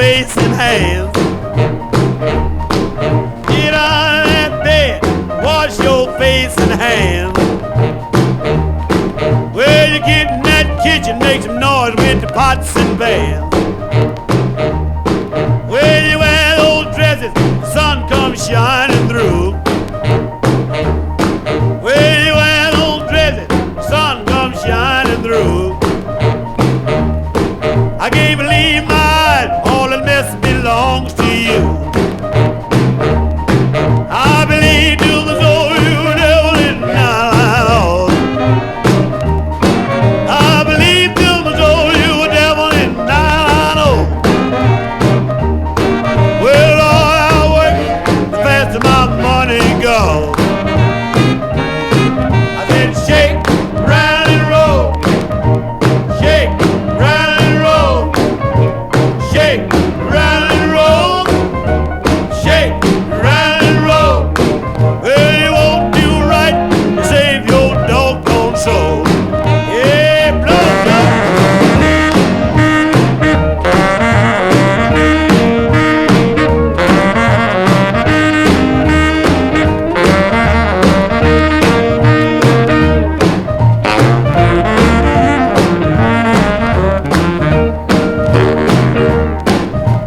face and hands. Get out of that bed, wash your face and hands. Well, you get in that kitchen, make some noise with the pots and pans. Well, you wear those dresses, the sun comes shining through. Well, you wear those dresses, the sun comes shining through. I can't believe my eyes, all that mess belongs to you. I believe to the soul you devil is not. I believe to the soul you devil is not. Well, Lord, I work the faster my money goes. I said shake, round and roll. Shake, round and roll. Shake, round and roll. Shake, round and roll. Well, you won't do right to save your doggone soul. Yeah, blow, blow.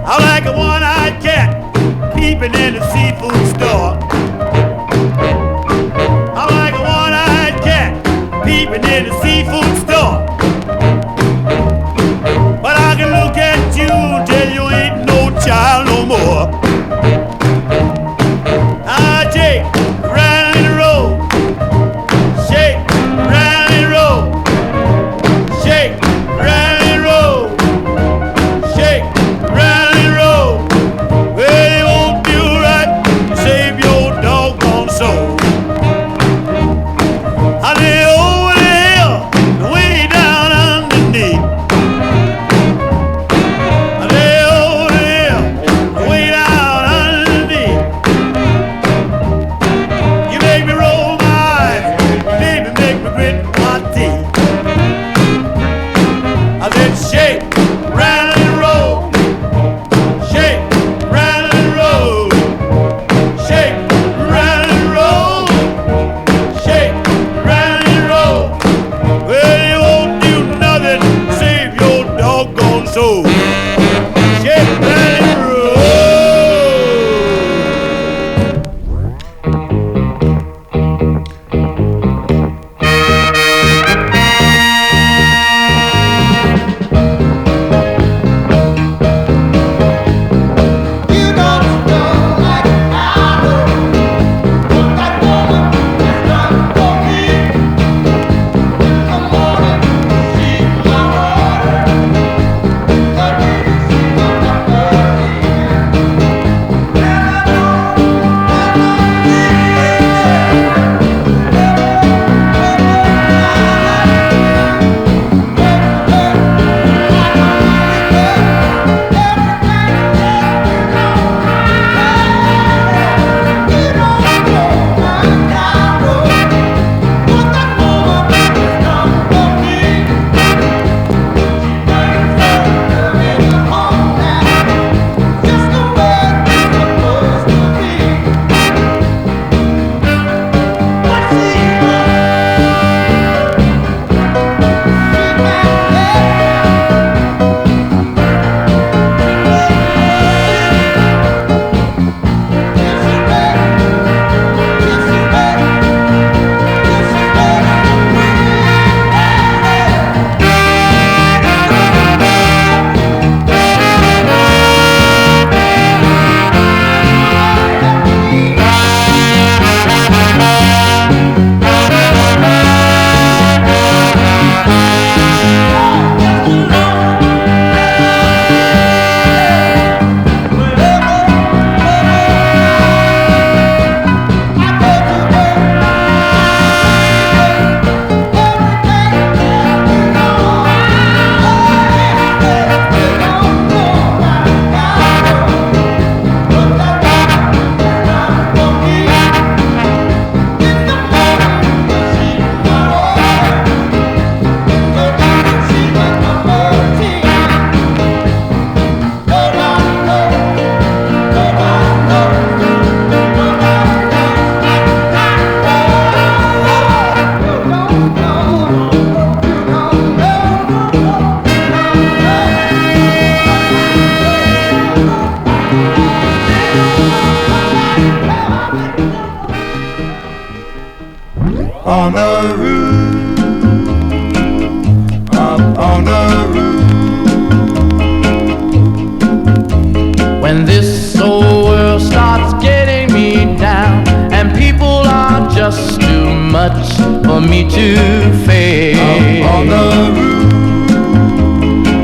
I like a one-eyed cat peeping in the seafood store. I like a one-eyed cat peeping in the seafood store. But I can look at you till you ain't no child no more. I shake, round and roll. Shake, round and roll. Shake, round and roll. Shake, round and roll. Well, you won't do right to save your doggone soul. I lay over the hill, way down underneath. I lay over the hill, way down underneath. You make me roll my eyes, baby, make me grit my teeth. I said shake, round and roll. Shake, round and roll. Shake, round and roll. Shake, round and roll. Well, you won't do nothing to save your doggone soul. Shake, round and roll. You don't know like I know what that woman has done for me. In the morning, she's my water. The me to fade. On the roof,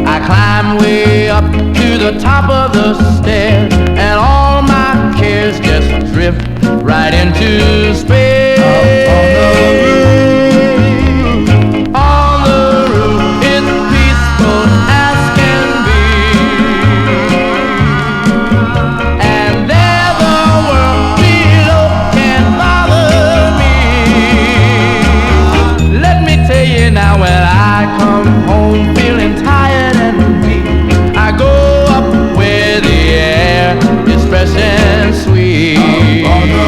I climb way up to the top of the stairs, and all my cares just drift right into space. on the roof, On the roof, it's peaceful as can be, and there the world below can't bother me. Let me tell you now, when I come home feeling tired and weak, I go up where the air is fresh and sweet. on the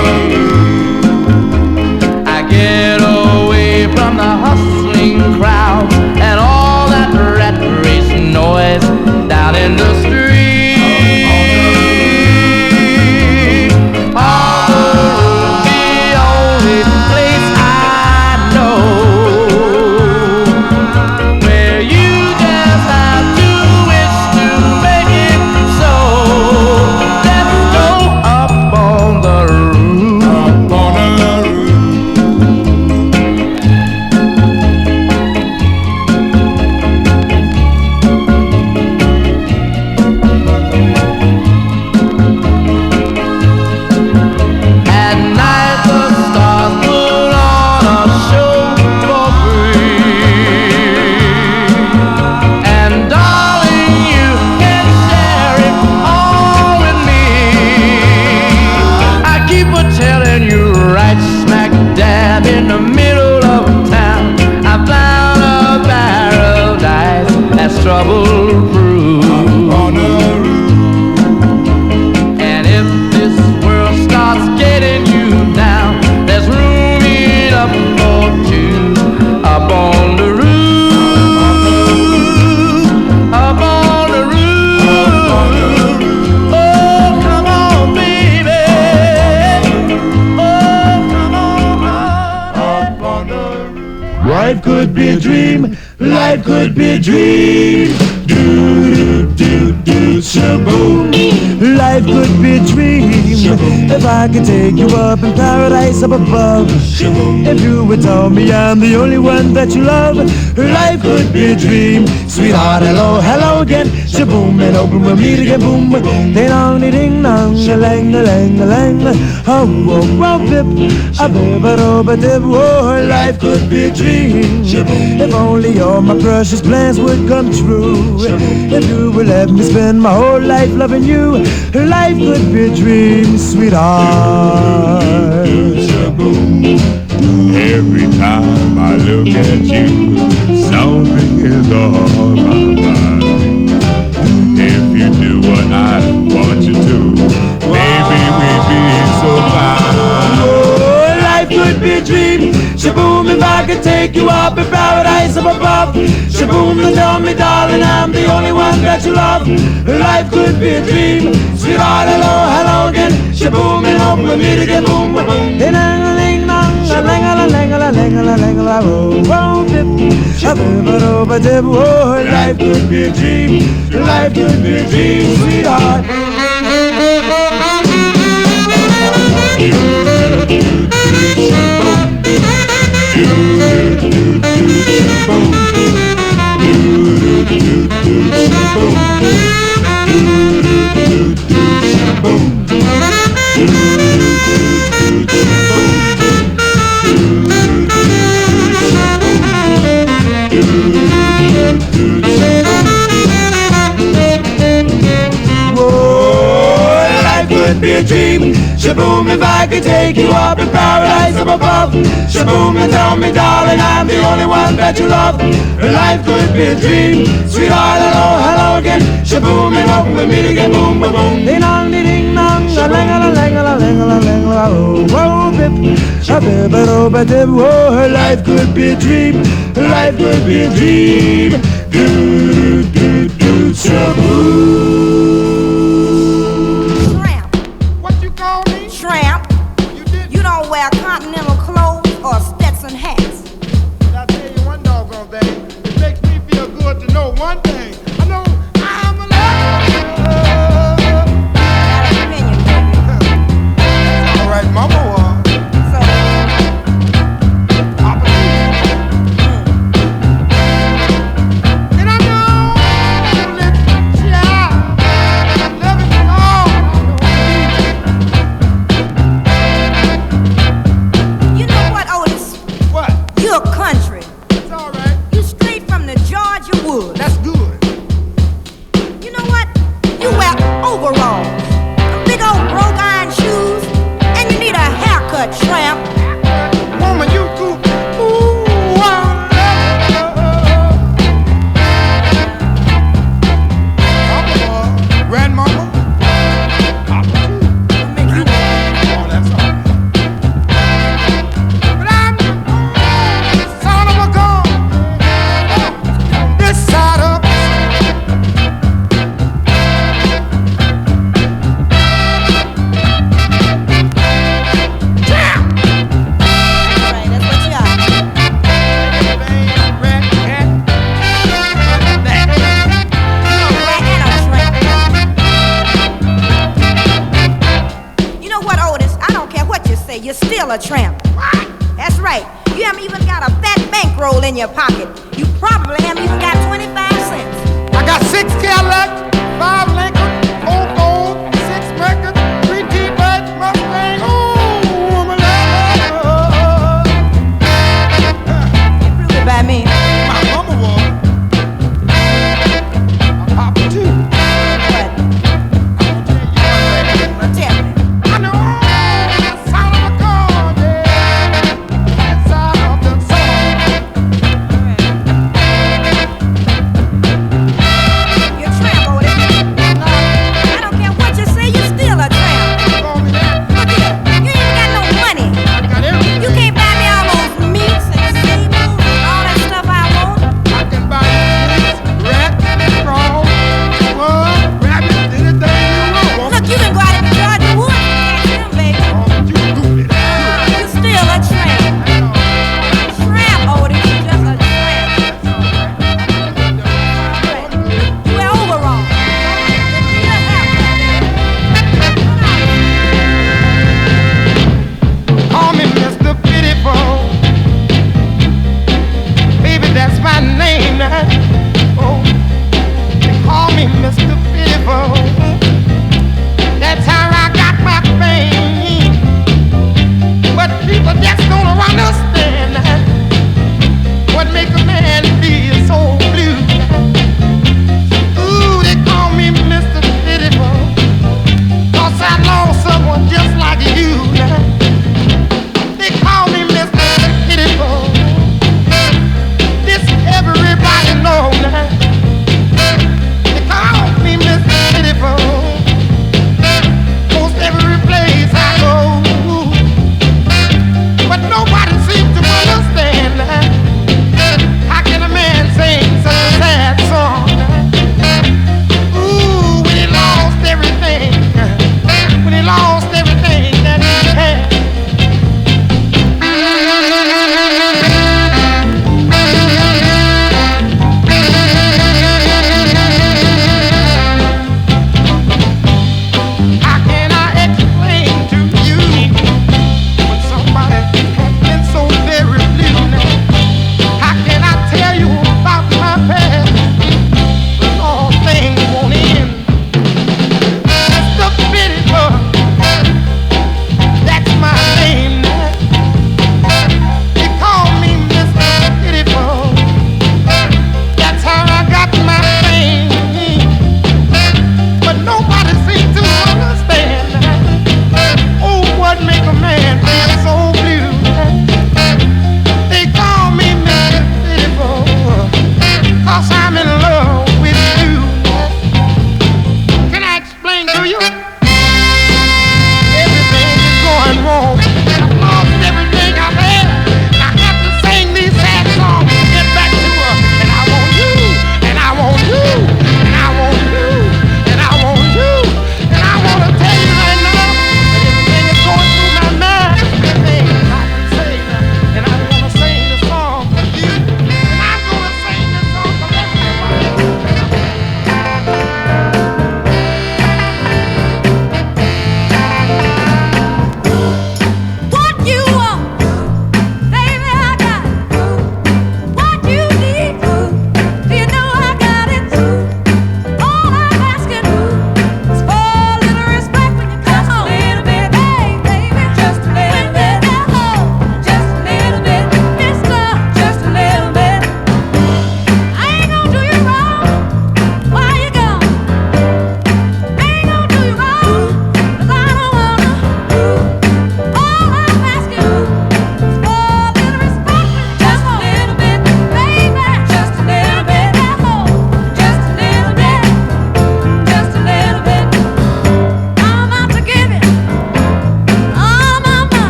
I get away from the hustling crowd and all that rat race noise down in the street. On the roof, the only place I know where you just have to wish to make it so. Let's go up on the roof. on the roof. At night the stars put on a show for free, and darling, you can share it all with me. I keep a telling you, right smack dab in the middle of town, I found a paradise that's trouble-proof. On the roof, And if this world starts getting you down, there's room enough for two up on the roof. Up on the roof. Oh, come on, baby. Oh, come on, up on the roof. Life could be a dream, life could be a dream. Do do do shaboom. Life could be a dream if I could take you up in paradise up above. If you would tell me I'm the only one that you love, life could be a dream. Sweetheart, hello, hello again. Shaboom, and open we'll meet again. Boom, ding dong, ding dong, a lang, a lang, a lang. Oh, oh, oh, bip, a bip, a do, a dip. Oh, life could be a dream. If only all my precious plans would come true. If you would let me spend my whole life loving you, life could be a dream, sweetheart. Every time I look at you, something is on my mind. If you do what I want you to, baby, we'd be so fine. Oh, life could be a dream. Shaboom, if I could take you up in paradise up above. Shaboom, and tell me, darling, I'm the only one that you love. Life could be a dream. Sweetheart, hello, hello again. Shaboom, and hope we'll meet again. Boom, boom, ding dong, ding dong, a lang, a lang, a lang, a lang, a lang, oh, oh, dip, a bip, a do, a dip. Oh, life could be a dream. Life could be a dream, sweetheart. Be a dream. Shaboom, if I could take you up in paradise up above. Shaboom, and tell me, darling, I'm the only one that you love. Life could be a dream. Sweetheart, hello, hello again. Shaboom, and hope we'll meet again. Boom, boom, boom. Ding dong, ding dong, a lang, a lang, a lang, a lang, a lang, oh, oh, bip, a bip, a do, a dip. Oh, life could be a dream. Life could be a dream. Do, do, do, shaboom. Tramp. You don't wear continental clothes or Stetson hats. I'll tell you one doggone thing. It makes me feel good to know one thing. I know I'm alive. Got an opinion, baby. All right, mama. So, I believe overalls, big old broke iron shoes, and you need a haircut, tramp. Woman, you too. Ooh, I love. Grandmama. Make you Oh, that's all. But I'm the son of a gun. This side up. right, that's what you are. Rat, cat, that. Rat and a tramp. You know what, Otis? I don't care what you say, you're still a tramp. That's right. You haven't even got a fat bankroll in your pocket. You probably haven't even got 25 cents. I got 6 Cadillac, 5 Lincoln, 4 Ford, 6 Mercury, 3 T-Bird, Mustang. Ooh, my love. Prove it by me. My mama was. My papa too. What? I'm Tell me. I know the sound of a gun, yeah. Inside of the song.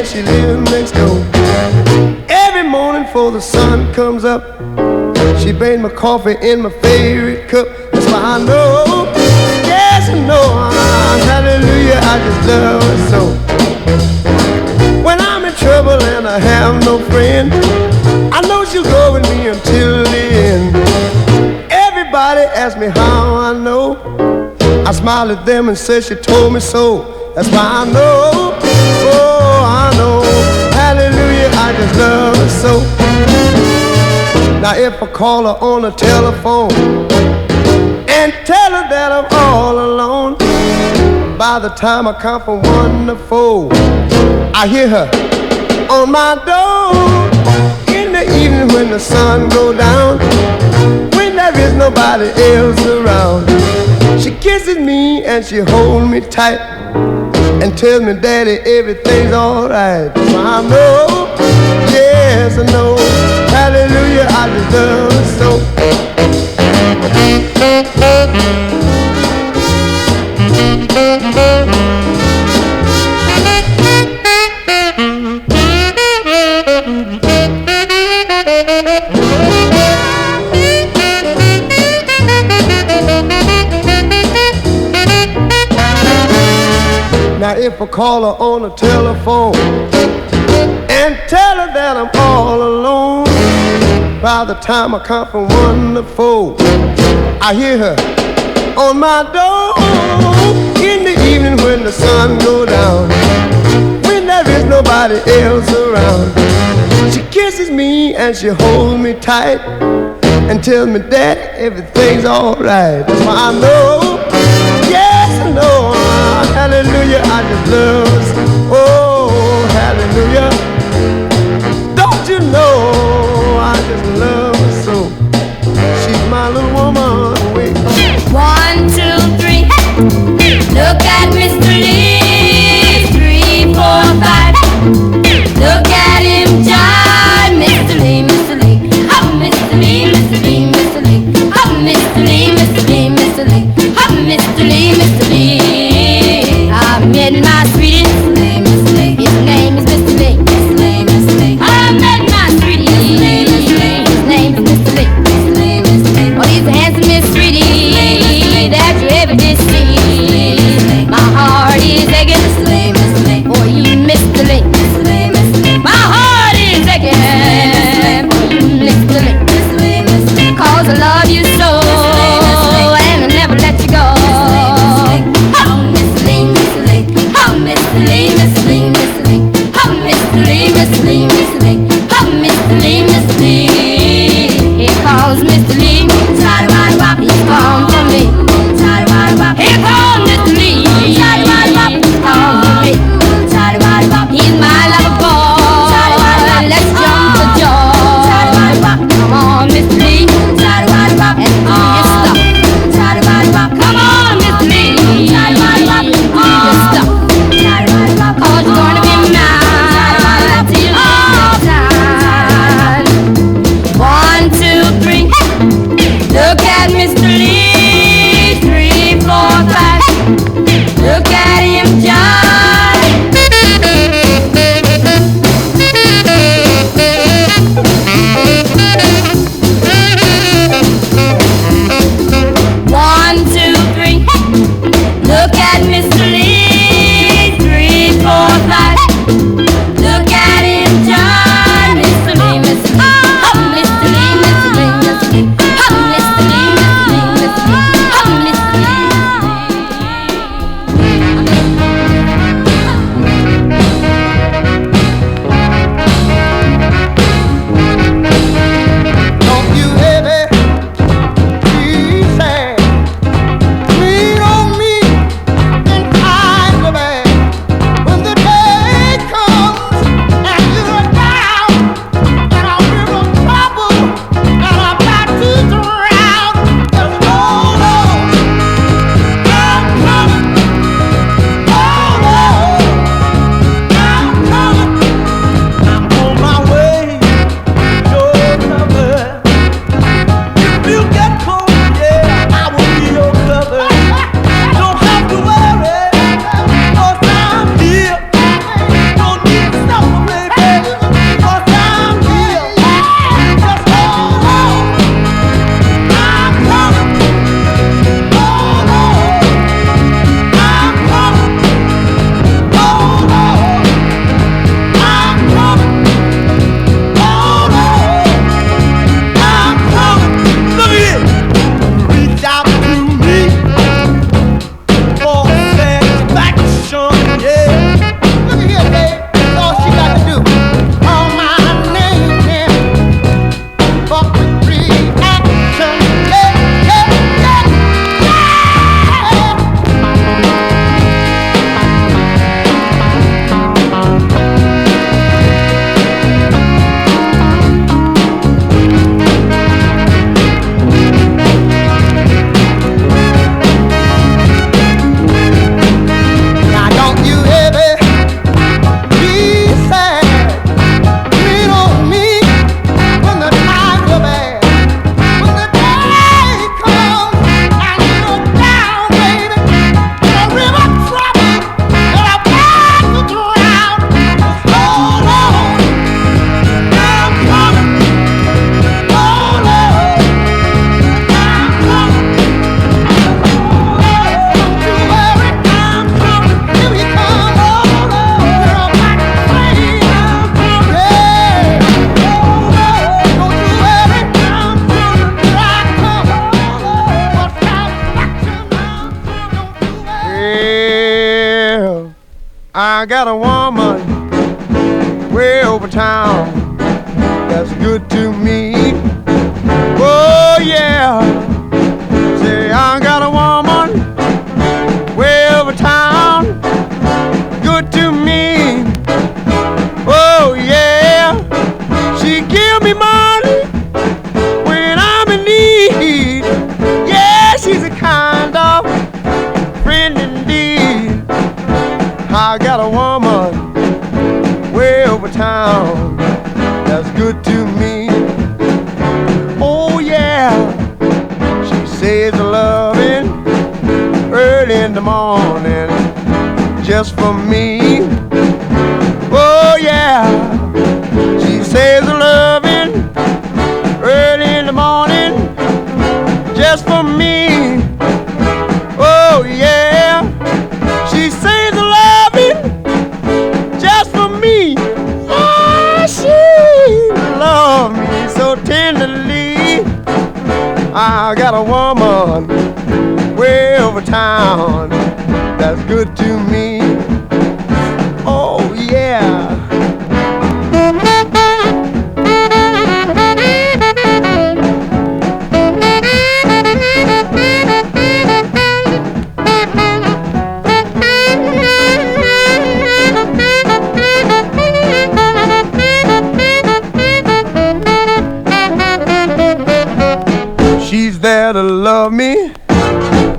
and she lives next door. Every morning before the sun comes up, she brings my coffee in my favorite cup. That's why I know, yes I know, hallelujah, I just love her so. When I'm in trouble and I have no friend, I know she'll go with me until the end. Everybody asks me how I know. I smile at them and say she told me so. That's why I know, oh I know, hallelujah, I just love her so. Now if I call her on the telephone and tell her that I'm all alone, by the time I count from 1 to 4, I hear her on my door. In the evening when the sun goes down, when there is nobody else around, she kisses me and she holds me tight and tells me, Daddy, everything's alright. So I know, yes I know, hallelujah, I just love her so. Now if I call her on the telephone and tell her that I'm all alone, by the time I count from 1 to 4, I hear her on my door. In the evening when the sun goes down, when there is nobody else around, she kisses me and she holds me tight and tells me that everything's alright. So I know, yes I know, hallelujah, I just love her. Oh, hallelujah. Don't you know, I just love her so. She's my little woman. Wait. 1, 2, 3. Look at Mr. Lee. 3, 4, 5. Look at him jive. Mr. Lee, Mr. Lee. Oh, Mr. Lee, Mr. Lee, Mr. Lee. Oh, Mr. Lee, Mr. Lee, Mr. Lee. Oh, Mr. Lee, Mr. Lee. I met my sweetest Lee. I got a woman way over town that's good to me. Oh yeah. Say I got a woman way over town, good to me. Oh yeah. She give me money when I'm in need. Yeah, she's a kind of friend indeed. I got a woman way over town that's good to me. Oh yeah. She says the loving early in the morning just for me. Oh yeah. She says the loving early in the morning just for me. Oh yeah. She says the loving just for me. Oh, she loves me so tenderly. I got a woman way over town that's good to me. Oh yeah. She's there to love me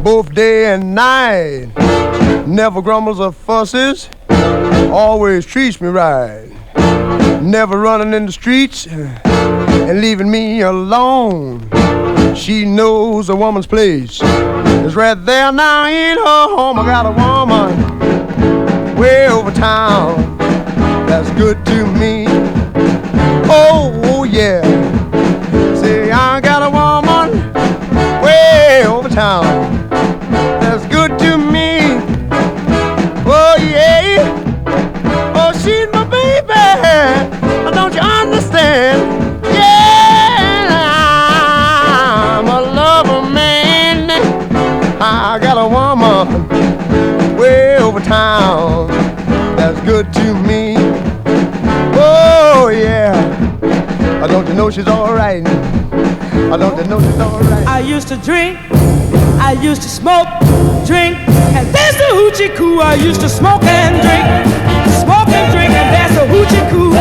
both day and night. Never grumbles or fusses, always treats me right. Never running in the streets and leaving me alone. She knows a woman's place is right there now in her home. I got a woman way over town that's good to me. Oh yeah. Say I got a woman way over town that's good to me. Oh yeah. Oh, she's my baby. Don't you understand? Yeah, I'm a lover man. I got a woman way over town that's good to me. Oh yeah. Don't you know she's alright? Don't you know she's alright? I used to drink, I used to smoke, drink, and there's the hoochie coo. I used to smoke and drink, and there's the hoochie coo.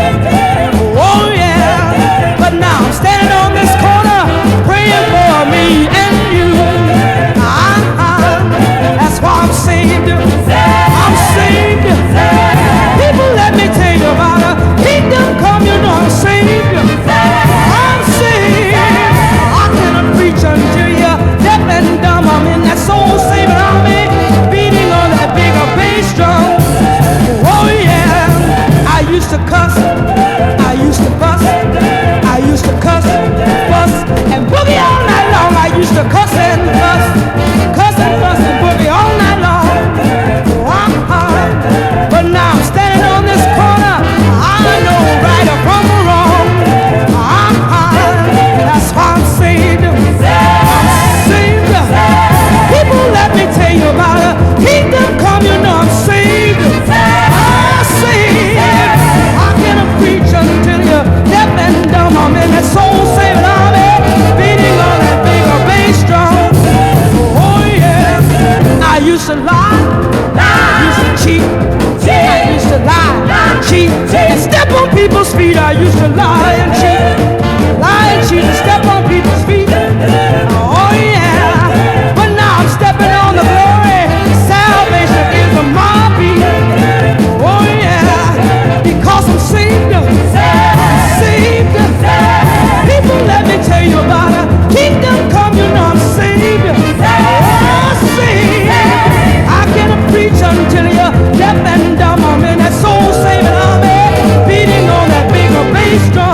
Oh yeah, but now I'm standing on this corner, praying for me and you. That's why I'm saved. I'm saved. People, let me tell you about a kingdom come. You know I'm saved. I'm saved. I cannot preach until you're deaf and dumb. I'm in that soul-saving army, beating on that bigger bass drum. Oh yeah. I used to cuss, I used to fuss, I used to cuss, fuss, and boogie all night long. I used to cuss and fuss, and boogie all night long. But now I'm standing on this corner, I know right from wrong. That's why I'm saved. I'm saved. People, let me tell you about a kingdom come. You know I'm saved. I'm saved. I cannot preach until you're deaf and dumb. I'm in that soul-saving army, beating on that bigger bass drum. Oh yeah. I used to lie, I used to cheat, I used to lie, cheat, and step on people's feet. I used to lie and cheat, and step on people's feet. Oh yeah. But now I'm stepping on the glory. Salvation is a my beat. Oh yeah. Because I'm saved. Saved. People, let me tell you about a kingdom come. You know I'm saved. Oh, saved. I cannot preach until you're deaf and dumb. I'm in that soul-saving army, beating on that bigger bass drum.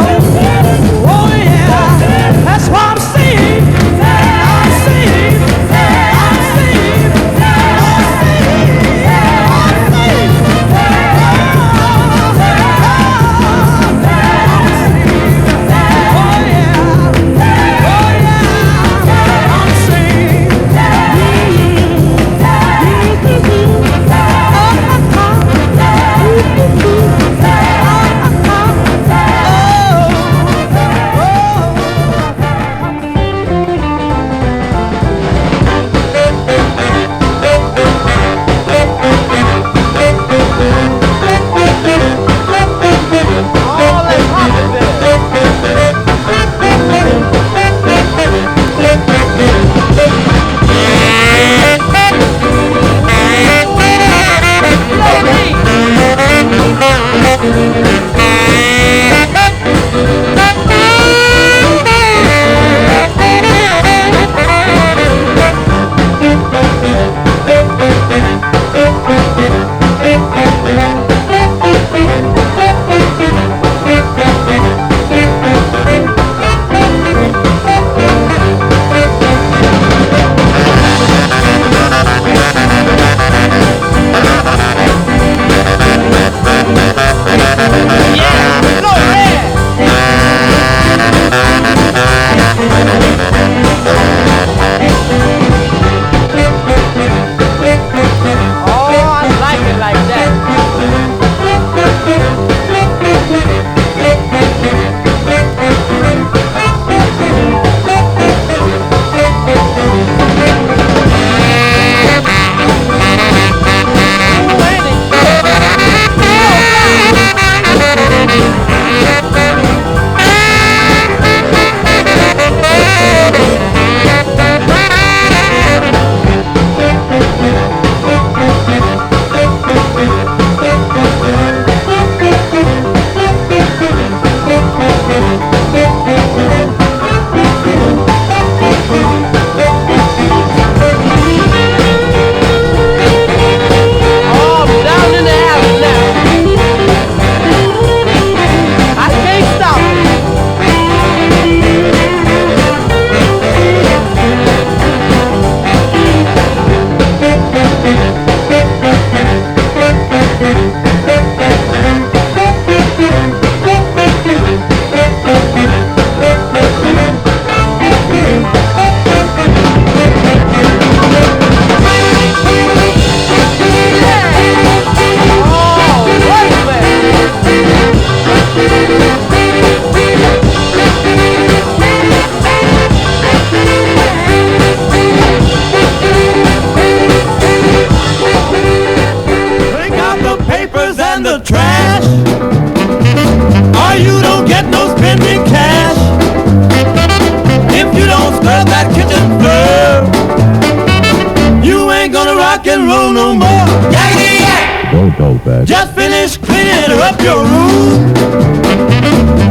Just finish cleaning up your room.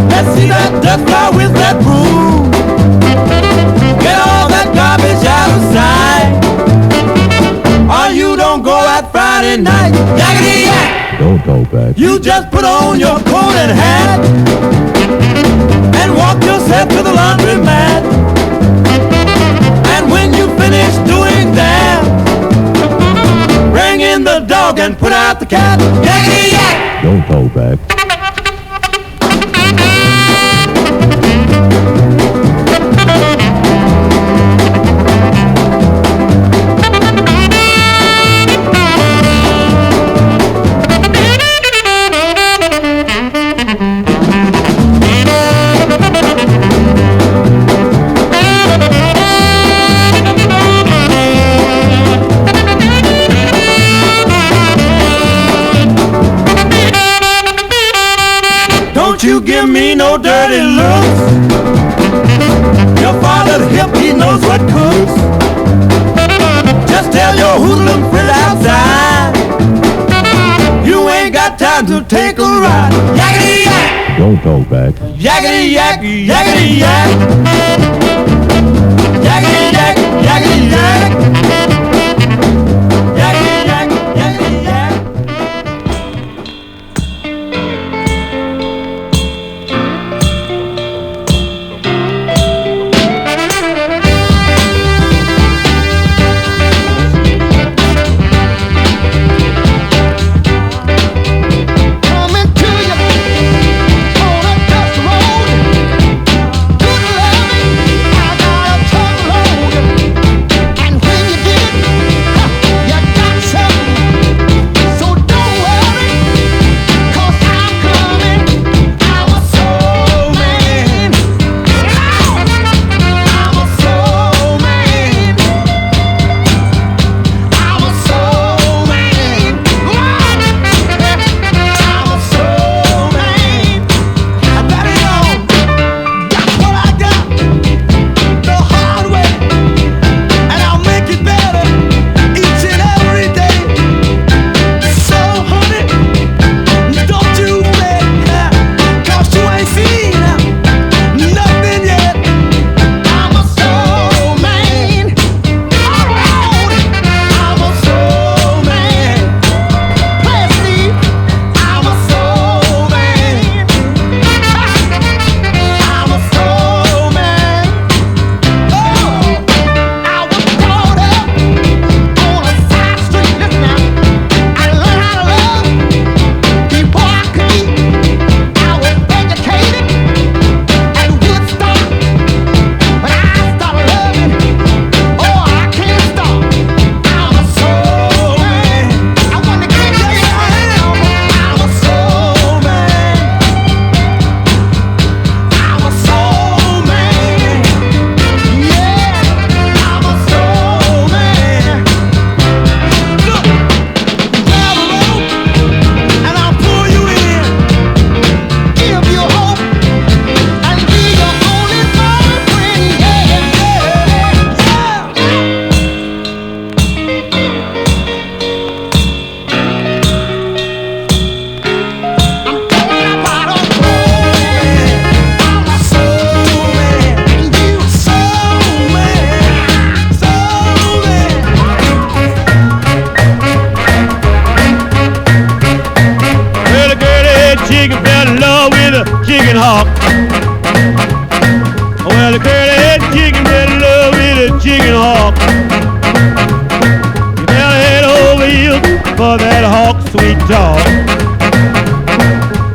Let's see that dust fly with that broom. Get all that garbage out of sight, or you don't go out Friday night. Yakety yak! Don't go back. You just put on your coat and hat and walk yourself to the laundromat. And when you finish doing that, bring in the dog and put out the cat. Yakety yak! Don't go back. You give me no dirty looks. Your father's hip, he knows what cooks. Just tell your hoodlum friend outside you ain't got time to take a ride. Yakety yak! Don't go back. Yakety yak, yakety yak. Yakety yak, yakety yak. Yakety yak, yakety yak. I chicken hawk. Well, the curly-head chicken better love me the chicken hawk. You better head over heels for that hawk sweet talk.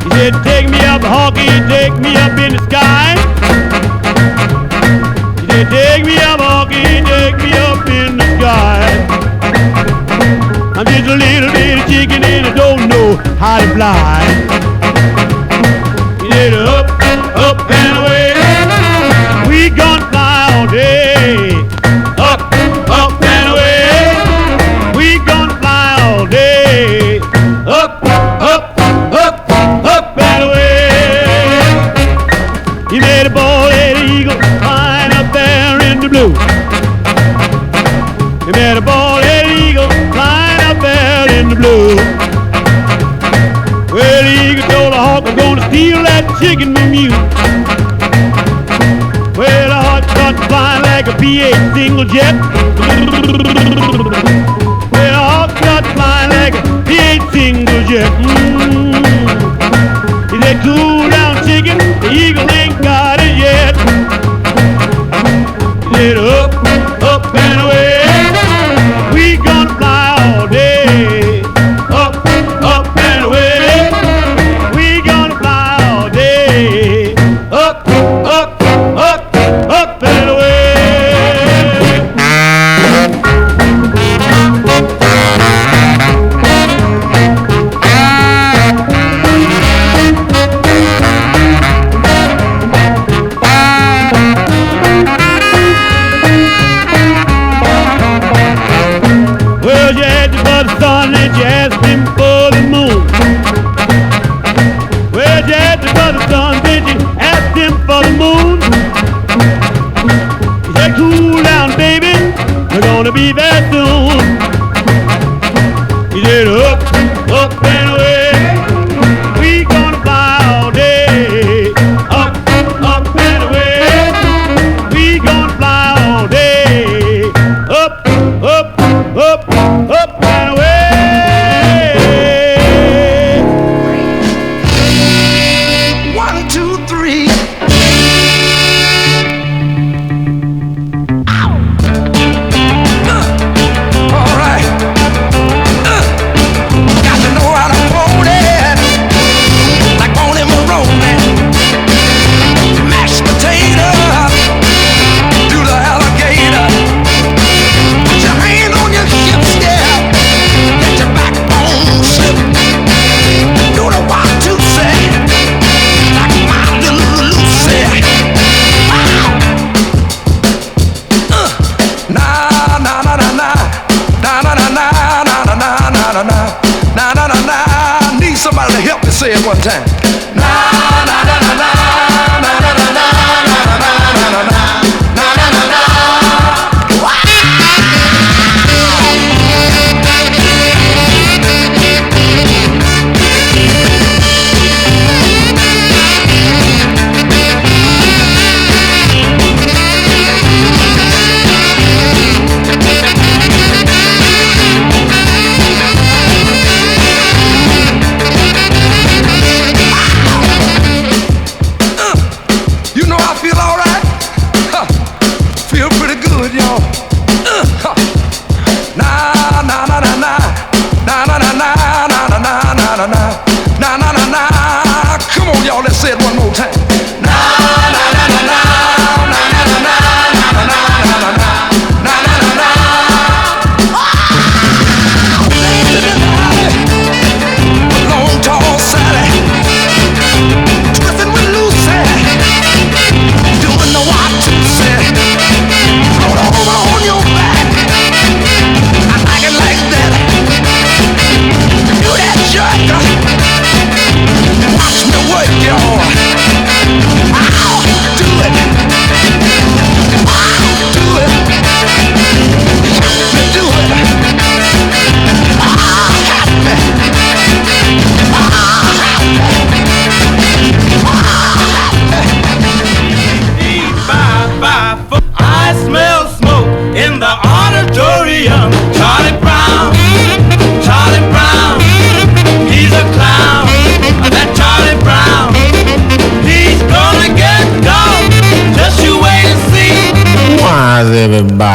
He said, take me up, hawky, take me up in the sky. He said, take me up, hawky, take me up in the sky. I'm just a little bitty chicken and I don't know how to fly. He said, up, up and away. We gonna fly all day. Up, up and away. We gonna fly all day. Up, up, up, up and away. He made a bald-headed eagle flying up there in the blue. He made a bald-headed eagle flying up there in the blue. Well, the eagle told the hawk, I'm gonna steal that chicken from you. Well, the hawk started flying like a P-8 single jet. Well, the hawk started flying like a P-8 single jet. He said, cool down, chicken, the eagle ain't got it yet. He said, up, up and away. We gonna fly all day. Up, up and away. We gonna fly all day. Up, up, up, up and away. Well, you had to for the sun and you asked him for the moon. Well, you had to for the sun, then you asked him for the moon. He said, cool down, baby, we're gonna be there soon. He said, up, up and away. We gonna fly all day. Up, up and away. We gonna fly all day. Up, up, up, up and away. 1, 2, 3. All right. Got to know how to hold it, like on him rolling. Mashed potato to the alligator. Put your hand on your hips, yeah. Let your backbone slip. Do the 1, 2, say, like my little Lucy. Na na na na na na na na na na na na na na na na na na na. Need somebody to help me say it one time. Na na na na na na na na na na na na na na na na. You know I feel all right. Feel pretty good, y'all. Na na na na na na na na na na na na na na na na na na. Come on, y'all, let's say it one more time. Na na na na na na na na na na na na na na na na. Long tall Sally, twisting with Lucy, doing the 1, 2, say. Roll over on your back. I like it like that. Do that jerk. Watch me work, y'all.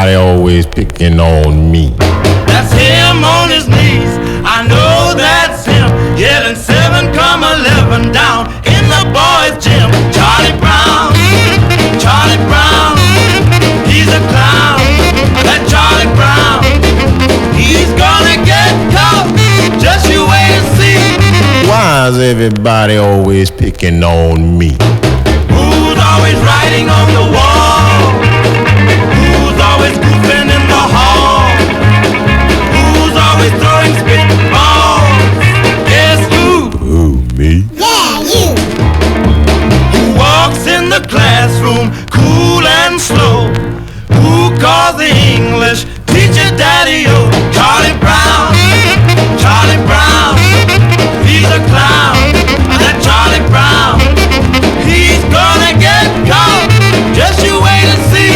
everybody always picking on me. That's him on his knees, I know that's him, yelling 7, 11 down in the boys' gym. Charlie Brown, Charlie Brown, he's a clown, that Charlie Brown, he's gonna get caught, just you wait and see. Why is everybody always picking on me? Who's always writing on the wall? Who's always goofing in the hall? Who's always throwing spitballs? Guess who? Who, me? Yeah, you. Who walks in the classroom cool and slow? Who calls the English teacher daddy-o? Charlie Brown, Charlie Brown, he's a clown, that Charlie Brown, he's gonna get caught, just you wait and see.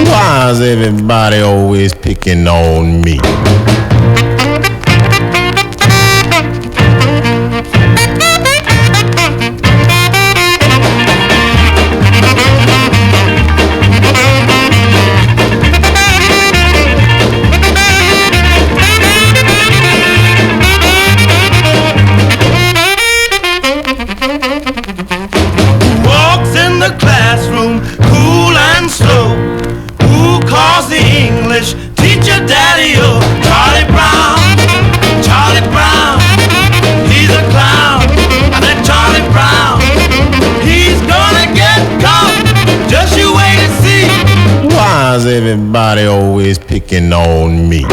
Why is everybody always picking on me? Classroom, cool and slow. Who calls the English teacher daddy-o? Charlie Brown, Charlie Brown, he's a clown, that Charlie Brown, he's gonna get caught, just you wait and see. Why is everybody always picking on me?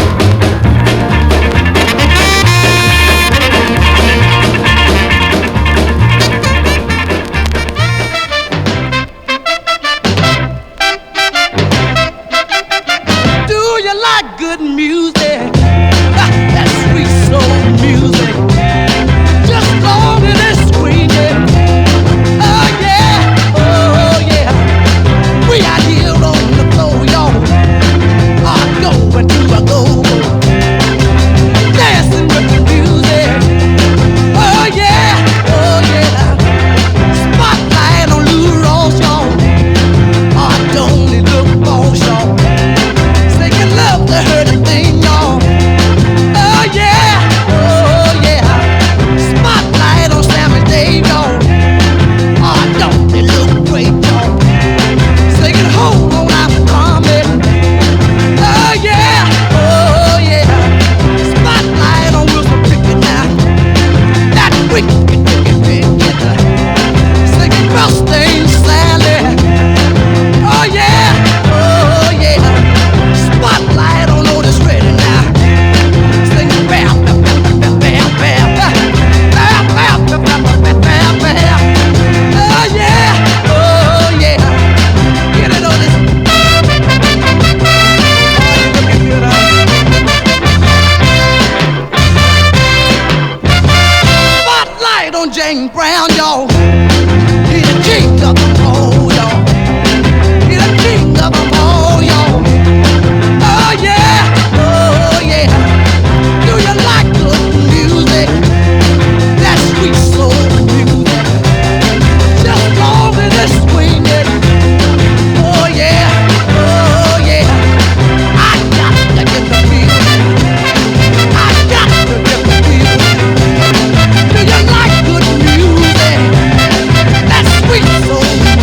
Sweet soul.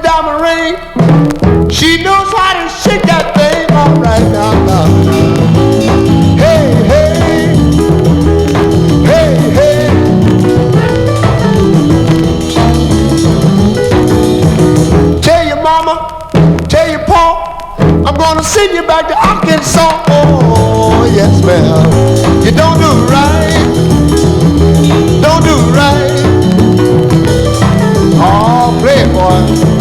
diamond ring. She knows how to shake that thing all right now. Hey, hey, hey, hey. Tell your mama, tell your pa, I'm gonna send you back to Arkansas. Oh, yes, ma'am. You don't do right. Don't do right. Oh, play it, boy.